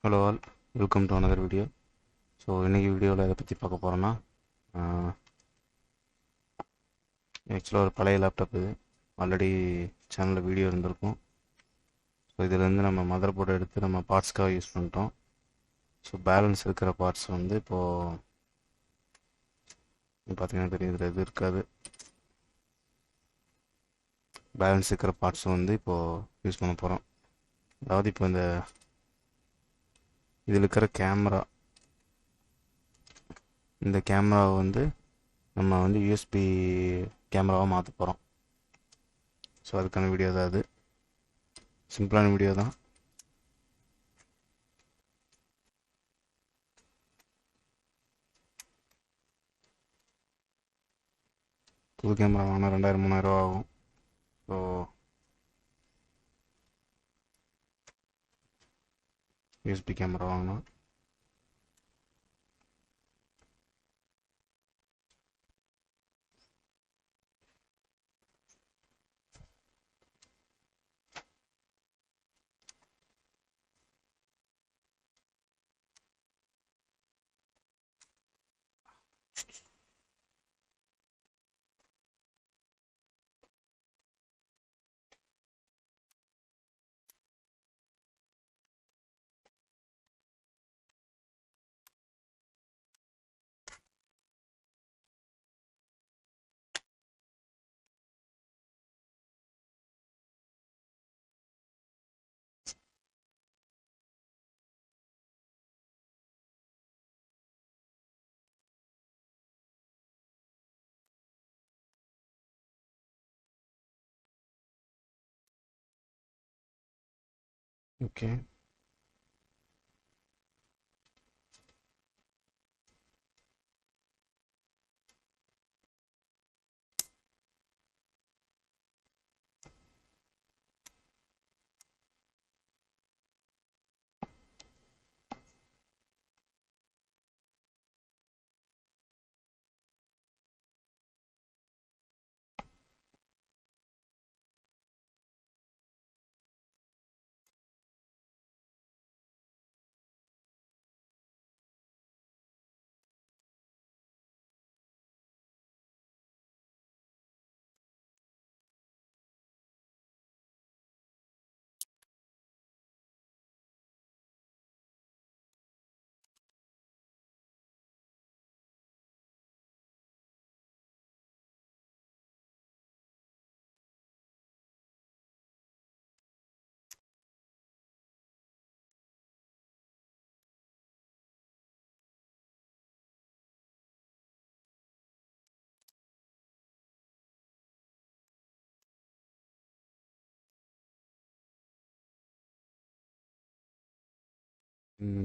Hello all, welcome to another video. So இன்றைக்கி வீடியோவில் எதை பற்றி பார்க்க போகிறோன்னா, ஆக்சுவலாக ஒரு பழைய லேப்டாப் இது. ஆல்ரெடி சேனலில் வீடியோ இருந்திருக்கும். ஸோ இதிலேருந்து நம்ம மதர் போர்டை எடுத்து நம்ம பார்ட்ஸ்க்காக யூஸ் பண்ணிட்டோம். ஸோ பேலன்ஸ் இருக்கிற பார்ட்ஸ் வந்து இப்போது பார்த்தீங்கன்னா தெரியும், இதில் இது இருக்காது. பேலன்ஸ் இருக்கிற பார்ட்ஸ் வந்து இப்போது யூஸ் பண்ண போகிறோம். அதாவது இப்போ இதில் இருக்கிற இந்த கேமராவை வந்து நம்ம வந்து யூஎஸ்பி கேமராவாக மாற்ற போகிறோம். ஸோ அதுக்கான வீடியோ தான் அது. சிம்பிளான வீடியோ தான். புது கேமரா வாங்கினா 2000-3000 ஆகும். ஸோ யூஎஸ்பி கேமரா வாங்கினா ஓகே.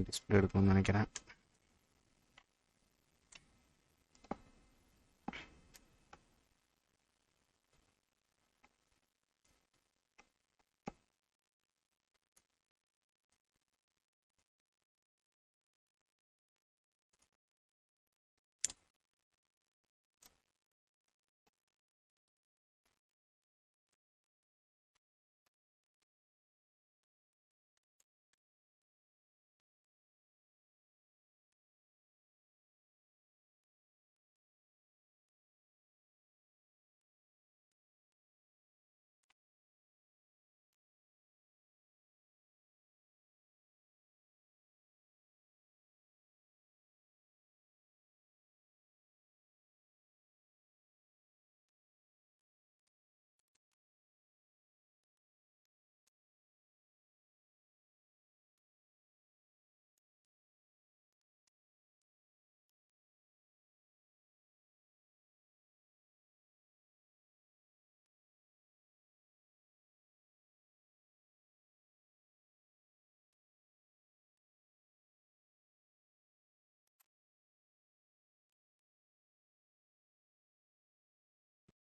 டிஸ்பிளே எடுக்கணும்னு நினைக்கிறேன்.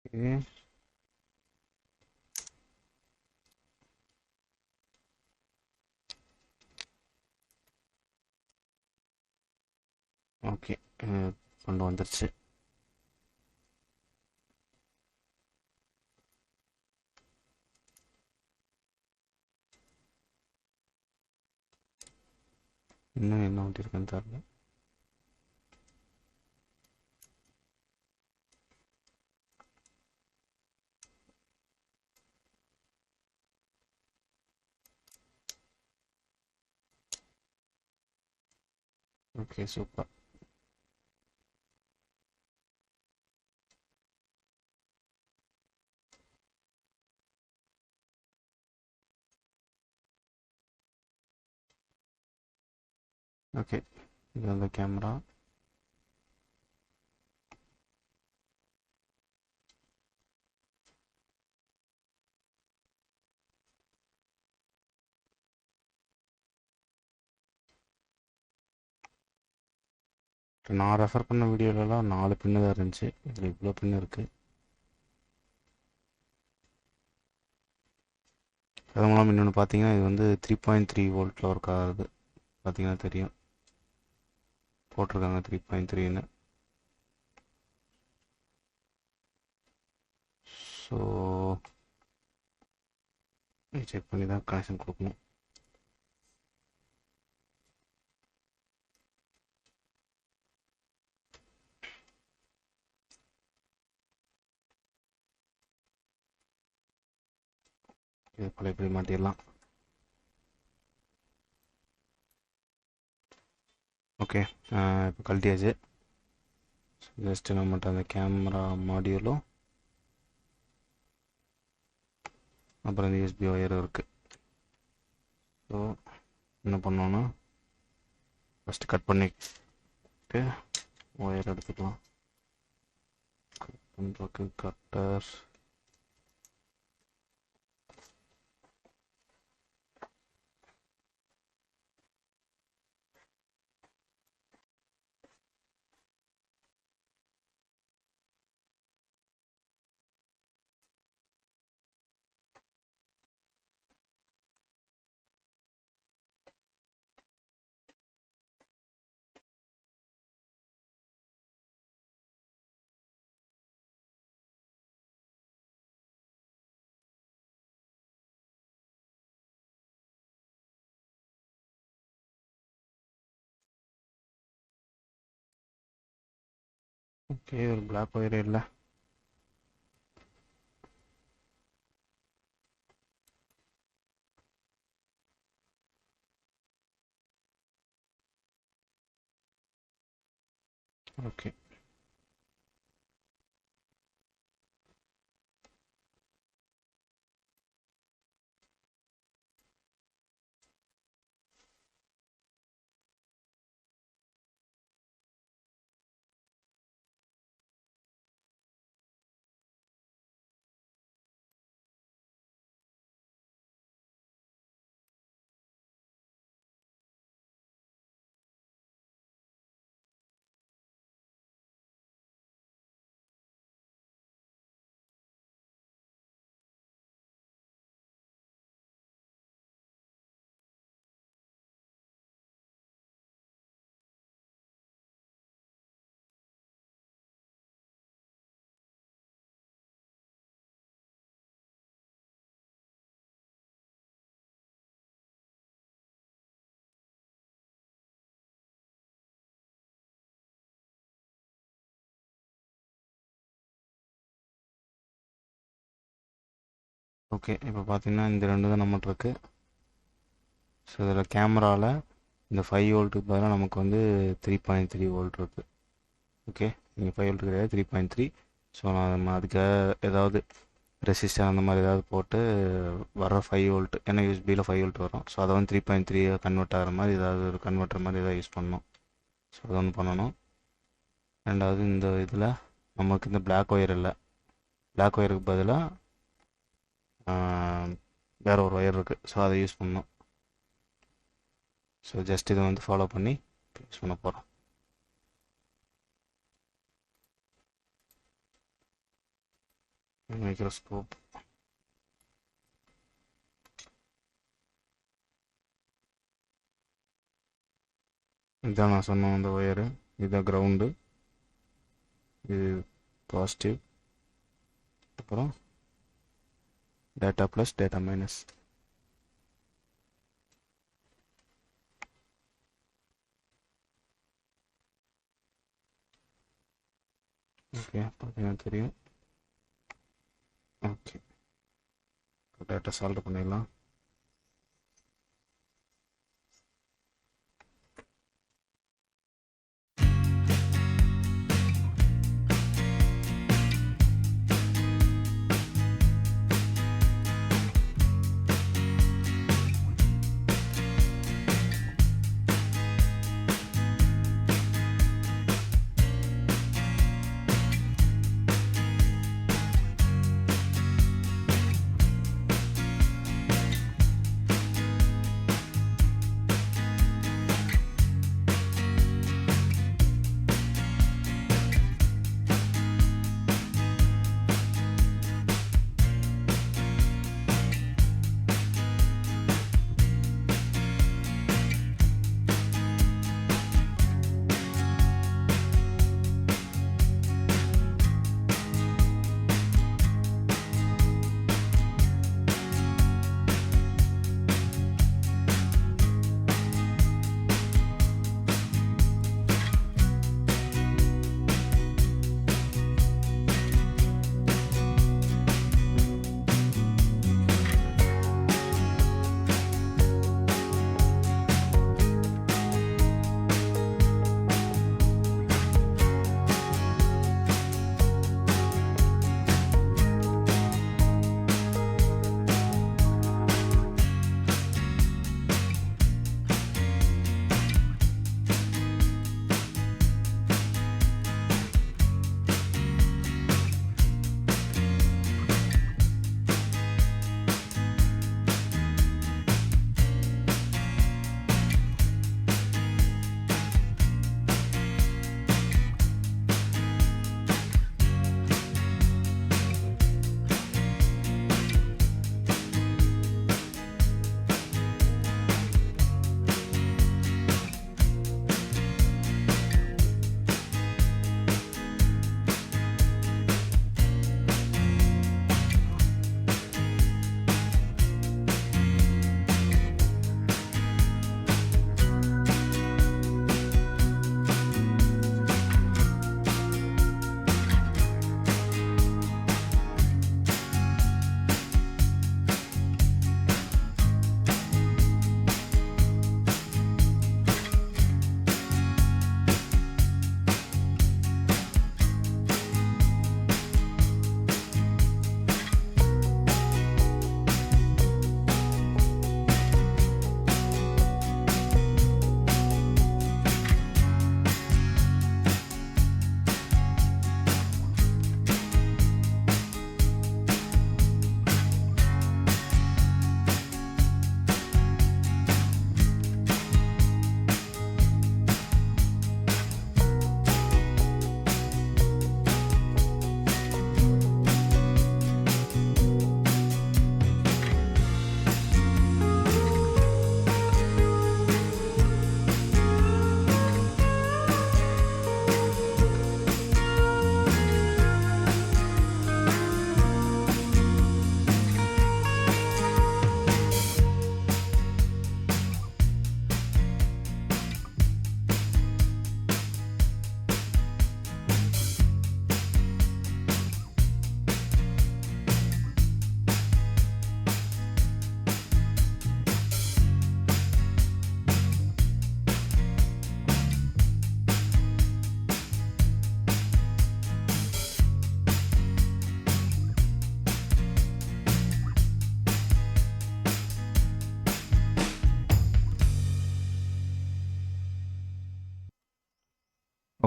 ஓகே. ஓகே, கொண்டு வந்துருச்சு. இன்னும் என்ன ஊற்றிருக்கேன்னு தெரியல. Okay super. ஓகே, இது வந்து கேமரா. நான் ரெஃபர் பண்ண வீடியோலலாம் 4 பின்னு தான் இருந்துச்சு, இதில் இவ்வளோ பின்னு இருக்குது. அது மூலம் இன்னொன்று பார்த்தீங்கன்னா இது வந்து 3.3 வோல்ட்டில் ஒர்க் ஆகுது. பார்த்தீங்கன்னா தெரியும், போட்டிருக்காங்க 3.3ன்னு. ஸோ செக் பண்ணி தான் கனெக்ஷன் கொடுக்கணும். இது போல் இப்படி மாட்டிடலாம். ஓகே, இப்போ கழட்டியாச்சு. ஜஸ்ட்டு நம்மகிட்ட அந்த கேமரா மாடியூலும் அப்புறம் இந்த யூஎஸ்பி ஒயரும் இருக்குது. ஸோ என்ன பண்ணோன்னா ஃபஸ்ட்டு கட் பண்ணிட்டு ஒயர் எடுத்துக்கலாம். கட் பண்ணுறதுக்கு கட்டர். ஓகே, ஒரு பிளாக் ஒயர் இல்லை. Okay, okay. இப்போ பார்த்தீங்கன்னா இந்த ரெண்டு தான் நம்மகிட்ட இருக்குது. ஸோ இதில் கேமராவில் இந்த 5 வோல்ட்டுக்கு பதிலாக நமக்கு வந்து 3.3 வோல்ட் இருக்குது. ஓகே, இங்கே 5 வோல்ட் கிடையாது, 3.3. ஸோ நம்ம அதுக்கு ஏதாவது ரெசிஸ்டர் அந்த மாதிரி ஏதாவது போட்டு வர 5 வோல்ட், ஏன்னா யூஎஸ்பியில் 5 வோல்ட் வரும். ஸோ அதை வந்து 3.3 கன்வெர்ட் ஆகிற மாதிரி ஏதாவது ஒரு கன்வெர்ட்டர் மாதிரி ஏதாவது யூஸ் பண்ணணும். ஸோ அது ஒன்று பண்ணணும். ரெண்டாவது இந்த இதில் நமக்கு இந்த பிளாக் ஒயர் இல்லை. பிளாக் ஒயருக்கு பதிலாக வேறு ஒரு ஒயர் இருக்குது. ஸோ அதை யூஸ் பண்ணணும். ஸோ ஜஸ்ட் இதை வந்து ஃபாலோ பண்ணி யூஸ் பண்ண போகிறோம். மைக்ரோஸ்கோப். இதுதான் நான் சொன்ன அந்த ஒயரு. இதுதான் கிரவுண்டு, இது பாசிட்டிவ், அப்புறம் data plus data minus. Okay, பார்த்தீங்கன்னா தெரியும். ஓகே, டேட்டா சால்வ் பண்ணிடலாம்.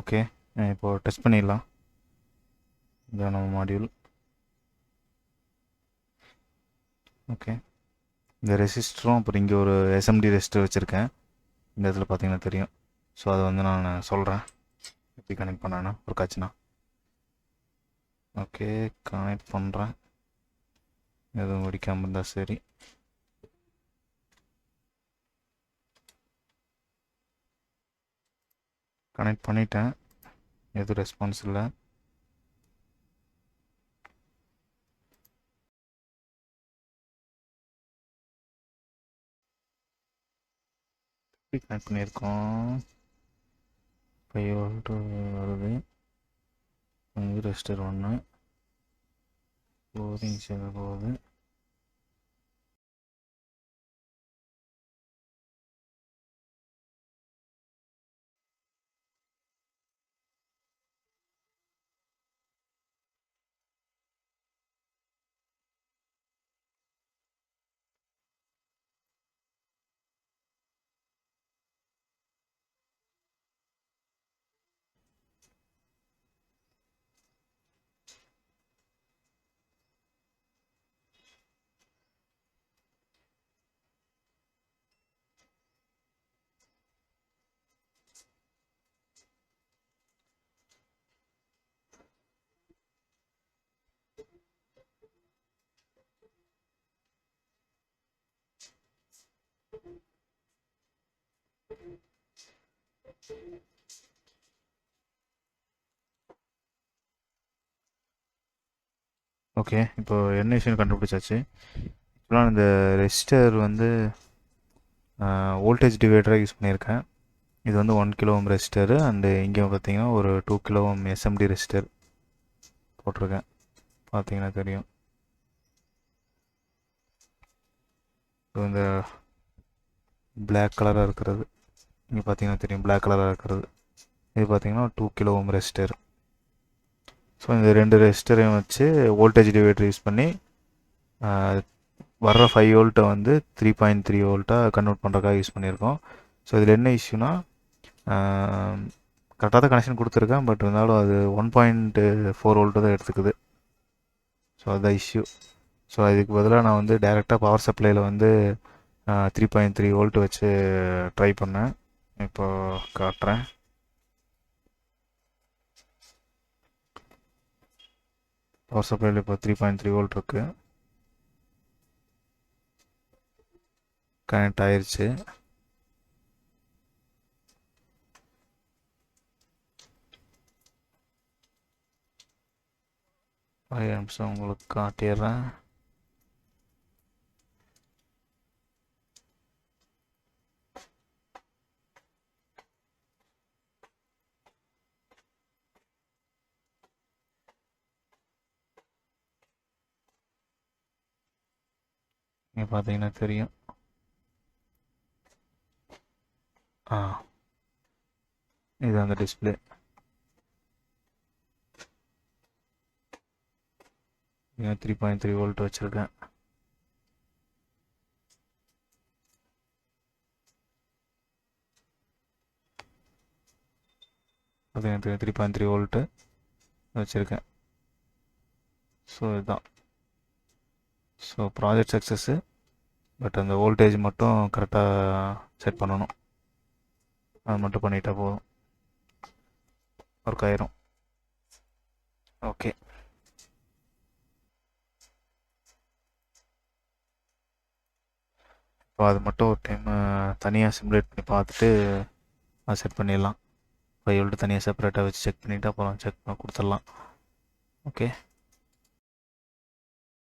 ஓகே, இப்போது டெஸ்ட் பண்ணிடலாம். இதான் நம்ம மாடியூல். ஓகே, இந்த ரெசிஸ்டரும் அப்புறம் இங்கே ஒரு எஸ்எம்டி ரெசிஸ்டர் வச்சுருக்கேன். இந்த இடத்துல பார்த்தீங்கன்னா தெரியும். ஸோ அதை வந்து நான் சொல்கிறேன் எப்படி கனெக்ட் பண்ணேன்னா ஒரு காட்சினா. ஓகே, கனெக்ட் பண்ணுறேன். எதுவும் வெடிக்காமல் இருந்தால் சரி. கனெக்ட் பண்ணிட்டேன், எதுவும் ரெஸ்பான்ஸ் இல்லை. எப்படி கனெக்ட் பண்ணியிருக்கோம்? 5 வோல்ட் வருது. ரெஸ்டர் 1 லோடிங் செய்ய போகுது. ஓகே, இப்போ என்ன விஷயம் கண்டுபிடிச்சாச்சு. இப்போலாம் இந்த ரெசிஸ்டர் வந்து வோல்டேஜ் டிவைடராக யூஸ் பண்ணியிருக்கேன். இது வந்து 1 கிலோ ஓம் ரெசிஸ்டரு அண்டு இங்கே பார்த்தீங்கன்னா ஒரு 2 கிலோ ஓம் எஸ்எம்டி ரெசிஸ்டர் போட்டிருக்கேன். பார்த்தீங்கன்னா தெரியும். இந்த பிளாக் கலராக இருக்கிறது இங்கே பார்த்தீங்கன்னா தெரியும். பிளாக் கலராக இருக்கிறது இது பார்த்தீங்கன்னா 2 கிலோ ஓம் ரெசிஸ்டர். ஸோ இந்த 2 ரெசிஸ்டரையும் வச்சு வோல்டேஜ் டிவைடர் யூஸ் பண்ணி வர்ற 5 வோல்ட்டை வந்து 3.3 வோல்ட்டாக கன்வெர்ட் பண்ணுறதுக்காக யூஸ் பண்ணியிருக்கோம். ஸோ இதில் என்ன இஷ்யூனா, கரெக்டாக தான் கனெக்ஷன் கொடுத்துருக்கேன், பட் இருந்தாலும் அது 1.4 வோல்ட்டு தான் எடுத்துக்குது. ஸோ அதுதான் இஷ்யூ. ஸோ இதுக்கு பதிலாக நான் வந்து டைரெக்டாக பவர் சப்ளையில் வந்து 3.3 வோல்ட் வச்சு ட்ரை பண்ணேன். இப்போ காட்டுறேன். பவர் சப்ளையில் இப்போ 3.3 வோல்ட் இருக்குது. கனெக்ட் ஆயிடுச்சு. ஒரு நிமிஷம் உங்களுக்கு காட்டிடுறேன். இங்கே பார்த்தீங்கன்னா தெரியும். இது அந்த டிஸ்பிளே. இங்கே 3.3 வோல்ட் வச்சுருக்கேன். அது 3.3 வோல்ட்டு வச்சுருக்கேன். ஸோ இதுதான். So project success. பட் அந்த வோல்டேஜ் மட்டும் கரெக்டாக செட் பண்ணணும். அது மட்டும் பண்ணிட்டா போதும், ஒர்க் ஆயிரும். ஓகே, இப்போ அது மட்டும் ஒரு டைம் தனியாக சிமுலேட் பண்ணி பார்த்துட்டு அது செட் பண்ணிடலாம். 5 வோல்ட் தனியாக செப்பரேட்டாக வச்சு செக் பண்ணிவிட்டு அப்புறம் செக் பண்ண கொடுத்துடலாம். ஓகே.